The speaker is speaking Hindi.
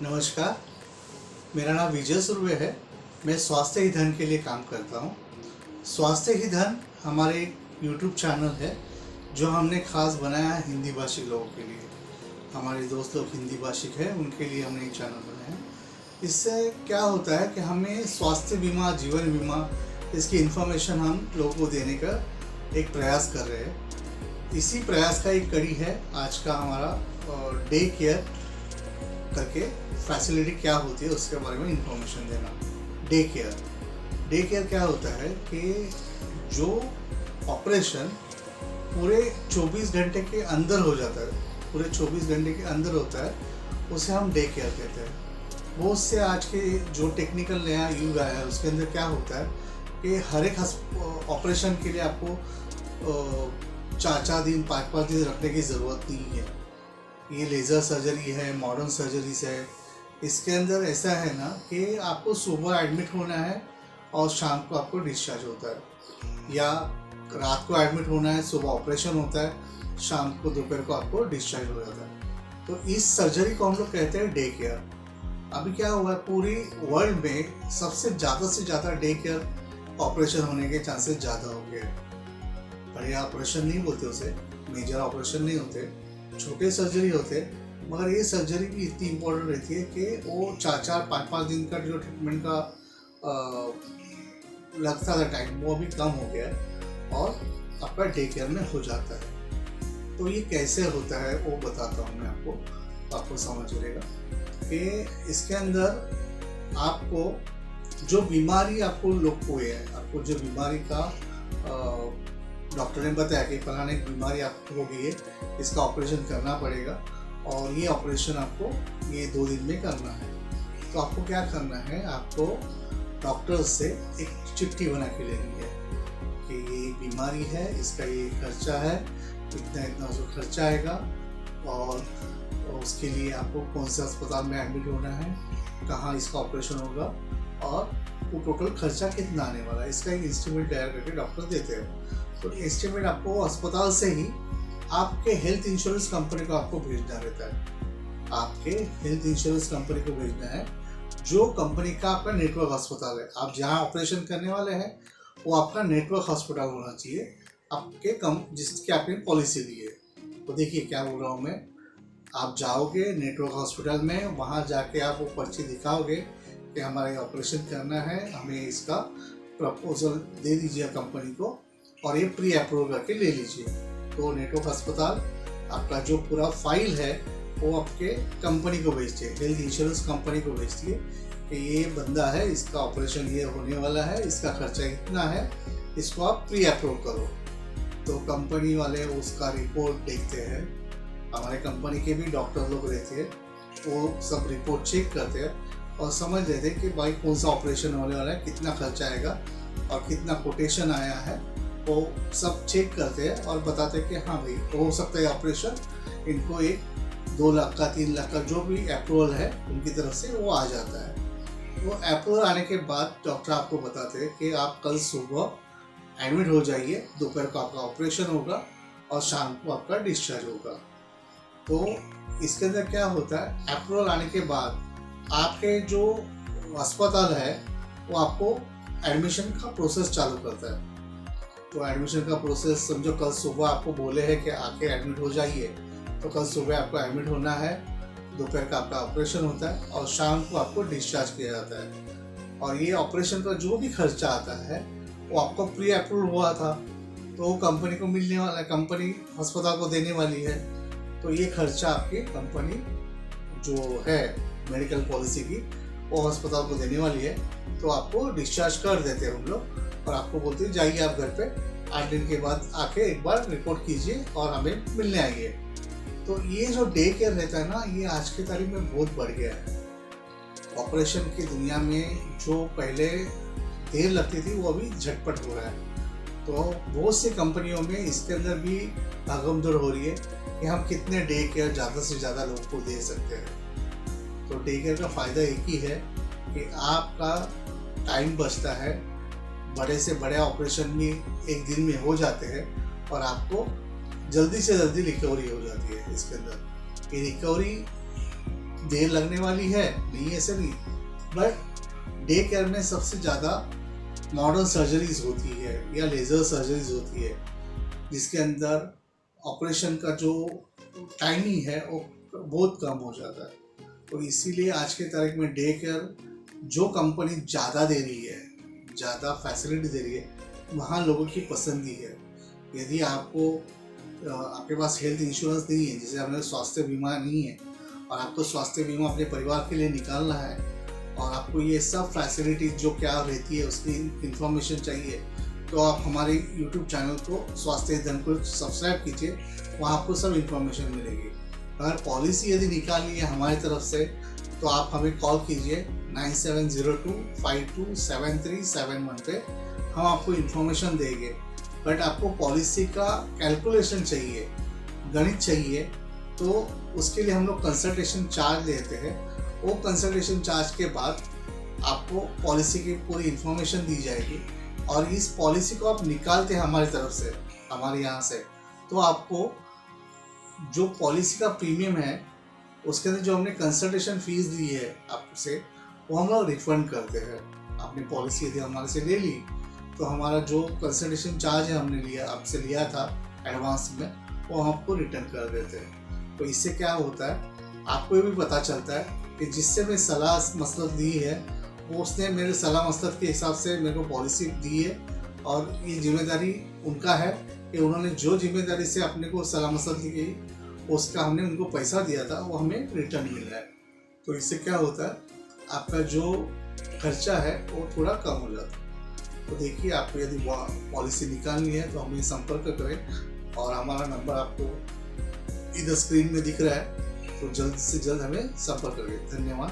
नमस्कार, मेरा नाम विजय सुर्वे है। मैं स्वास्थ्य ही धन के लिए काम करता हूँ। स्वास्थ्य ही धन हमारे यूट्यूब चैनल है जो हमने खास बनाया है हिंदी भाषी लोगों के लिए। हमारे दोस्त लोग हिंदी भाषिक हैं, उनके लिए हमने ये चैनल बनाया है। इससे क्या होता है कि हमें स्वास्थ्य बीमा, जीवन बीमा, इसकी इन्फॉर्मेशन हम लोगों को देने का एक प्रयास कर रहे हैं। इसी प्रयास का एक कड़ी है आज का हमारा डे केयर करके फैसिलिटी क्या होती है उसके बारे में इंफॉर्मेशन देना। डे केयर क्या होता है कि जो ऑपरेशन पूरे 24 घंटे के अंदर हो जाता है, पूरे 24 घंटे के अंदर होता है, उसे हम डे केयर कहते हैं। वो उससे आज के जो टेक्निकल नया युग आया है उसके अंदर क्या होता है कि हर एक ऑपरेशन के लिए आपको 4-4 दिन, 5-5 दिन रखने की ज़रूरत नहीं है। ये लेज़र सर्जरी है, मॉडर्न सर्जरीज है। इसके अंदर ऐसा है ना कि आपको सुबह एडमिट होना है और शाम को आपको डिस्चार्ज होता है, या रात को एडमिट होना है, सुबह ऑपरेशन होता है, शाम को दोपहर को आपको डिस्चार्ज हो जाता है। तो इस सर्जरी को हम लोग कहते हैं डे केयर। अभी क्या हुआ है, पूरी वर्ल्ड में सबसे से ज़्यादा डे केयर ऑपरेशन होने के चांसेस ज़्यादा हो गए। बड़े ऑपरेशन नहीं बोलते उसे, मेजर ऑपरेशन नहीं होते, छोटे सर्जरी होते, मगर ये सर्जरी भी इतनी इम्पोर्टेंट रहती है कि वो 4-4, 5-5 दिन का जो ट्रीटमेंट का लगता था टाइम, वो अभी कम हो गया है और आपका डे केयर में हो जाता है। तो ये कैसे होता है वो बताता हूँ मैं आपको समझ रहेगा कि इसके अंदर आपको जो बीमारी आपको लोग हुए हैं, आपको जो बीमारी का डॉक्टर ने बताया कि फलाने एक बीमारी आपको हो गई है, इसका ऑपरेशन करना पड़ेगा और ये ऑपरेशन आपको ये 2 दिन में करना है। तो आपको क्या करना है, आपको डॉक्टर से एक चिट्ठी बना के लेनी है कि ये बीमारी है, इसका ये खर्चा है, इतना उसका खर्चा आएगा और उसके लिए आपको कौन से अस्पताल में एडमिट होना है, कहाँ इसका ऑपरेशन होगा और वो टोटल खर्चा कितना आने वाला है, इसका एक एस्टिमेट तैयार करके डॉक्टर देते हैं। तो एस्टिमेट आपको अस्पताल से ही आपके हेल्थ इंश्योरेंस कंपनी को आपको भेजना रहता है। आपके हेल्थ इंश्योरेंस कंपनी को भेजना है, जो कंपनी का आपका नेटवर्क अस्पताल है। आप जहाँ ऑपरेशन करने वाले हैं वो आपका नेटवर्क अस्पताल होना चाहिए, आपके जिसकी आपने पॉलिसी ली है। तो देखिए क्या बोल रहा हूँ मैं, आप जाओगे नेटवर्क हॉस्पिटल में, वहाँ जाके आप वो पर्ची दिखाओगे कि हमारा ये ऑपरेशन करना है, हमें इसका प्रपोजल दे दीजिए कंपनी को और ये प्री अप्रूव करके ले लीजिए। तो नेटवर्क अस्पताल आपका जो पूरा फाइल है वो आपके कंपनी को भेजती है, हेल्थ इंश्योरेंस कंपनी को भेजती है कि ये बंदा है, इसका ऑपरेशन ये होने वाला है, इसका खर्चा इतना है, इसको आप प्री अप्रूव करो। तो कंपनी वाले उसका रिपोर्ट देखते हैं, हमारे कंपनी के भी डॉक्टर लोग रहते हैं, वो सब रिपोर्ट चेक करते हैं और समझ लेते हैं कि भाई कौन सा ऑपरेशन होने वाला है, कितना खर्चा आएगा और कितना कोटेशन आया है। वो सब चेक करते हैं और बताते हैं कि हाँ भाई हो सकता है ऑपरेशन, इनको 1-2 लाख का, 3 लाख का जो भी अप्रूवल है उनकी तरफ से वो आ जाता है। वो अप्रूवल आने के बाद डॉक्टर आपको बताते हैं कि आप कल सुबह एडमिट हो जाइए, दोपहर को आपका ऑपरेशन होगा और शाम को आपका डिस्चार्ज होगा। तो इसके अंदर क्या होता है, अप्रूवल आने के बाद आपके जो अस्पताल है वो आपको एडमिशन का प्रोसेस चालू करता है। तो एडमिशन का प्रोसेस समझो, कल सुबह आपको बोले हैं कि आके एडमिट हो जाइए, तो कल सुबह आपको एडमिट होना है, दोपहर का आपका ऑपरेशन होता है और शाम को आपको डिस्चार्ज किया जाता है। और ये ऑपरेशन का जो भी खर्चा आता है वो आपको प्री अप्रूव हुआ था, तो वो कंपनी को मिलने वाला है, कंपनी अस्पताल को देने वाली है। तो ये खर्चा आपकी कंपनी जो है मेडिकल पॉलिसी की, वो अस्पताल को देने वाली है। तो आपको डिस्चार्ज कर देते हैं हम लोग और आपको बोलते हैं जाइए आप घर पे 8 दिन के बाद आके एक बार रिपोर्ट कीजिए और हमें मिलने आइए। तो ये जो डे केयर रहता है ना, ये आज की तारीख में बहुत बढ़ गया है। ऑपरेशन की दुनिया में जो पहले देर लगती थी वो अभी झटपट हो रहा है। तो बहुत सी कंपनियों में इसके अंदर भी भागमदौड़ हो रही है कि हम कितने डे केयर ज़्यादा से ज़्यादा लोगों को दे सकते हैं। तो डे केयर का फ़ायदा एक ही है कि आपका टाइम बचता है, बड़े से बड़े ऑपरेशन भी एक दिन में हो जाते हैं और आपको जल्दी से जल्दी रिकवरी हो जाती है। इसके अंदर ये रिकवरी देर लगने वाली है, नहीं ऐसे नहीं, बट डे केयर में सबसे ज़्यादा मॉडर्न सर्जरीज होती है या लेज़र सर्जरीज होती है, जिसके अंदर ऑपरेशन का जो टाइमिंग है वो बहुत कम हो जाता है। तो इसीलिए आज के तारीख में डे केयर जो कंपनी ज़्यादा दे रही है, ज़्यादा फैसिलिटी दे रही है, वहाँ लोगों की पसंद ही है। यदि आपके पास हेल्थ इंश्योरेंस नहीं है, जैसे हमें स्वास्थ्य बीमा नहीं है और आपको स्वास्थ्य बीमा अपने परिवार के लिए निकालना है और आपको ये सब फैसिलिटी जो क्या रहती है उसकी इंफॉर्मेशन चाहिए, तो आप हमारे YouTube चैनल को स्वास्थ्य धन को सब्सक्राइब कीजिए, वहाँ आपको सब इंफॉर्मेशन मिलेगी। अगर पॉलिसी यदि निकालनी है हमारी तरफ से तो आप हमें कॉल कीजिए 9702527371 पे, हम आपको इंफॉर्मेशन देंगे। बट आपको पॉलिसी का कैलकुलेशन चाहिए, गणित चाहिए, तो उसके लिए हम लोग कंसल्टेशन चार्ज लेते हैं। वो कंसल्टेशन चार्ज के बाद आपको पॉलिसी की पूरी इंफॉर्मेशन दी जाएगी और इस पॉलिसी को आप निकालते हैं हमारी तरफ से, हमारे यहाँ से, तो आपको जो पॉलिसी का प्रीमियम है उसके अंदर जो हमने कंसल्टेशन फीस दी है आपसे, वो हम लोग रिफंड करते हैं। आपने पॉलिसी यदि हमारे से ले ली तो हमारा जो कंसल्टेशन चार्ज है हमने आपसे लिया था एडवांस में, वो हम आपको रिटर्न कर देते हैं। तो इससे क्या होता है, आपको ये भी पता चलता है कि जिससे मैं सलाह मसलत दी है वो उसने मेरे सलाह मसलत के हिसाब से मेरे को पॉलिसी दी है और ये जिम्मेदारी उनका है कि उन्होंने जो जिम्मेदारी से अपने को सलाह मसलत दी गई उसका हमने उनको पैसा दिया था वो हमें रिटर्न मिल रहा है। तो इससे क्या होता है, आपका जो खर्चा है वो थोड़ा कम हो जाता है। तो देखिए, आपको यदि पॉलिसी निकालनी है तो हमें संपर्क करें और हमारा नंबर आपको इधर स्क्रीन में दिख रहा है, तो जल्द से जल्द हमें संपर्क करें। धन्यवाद।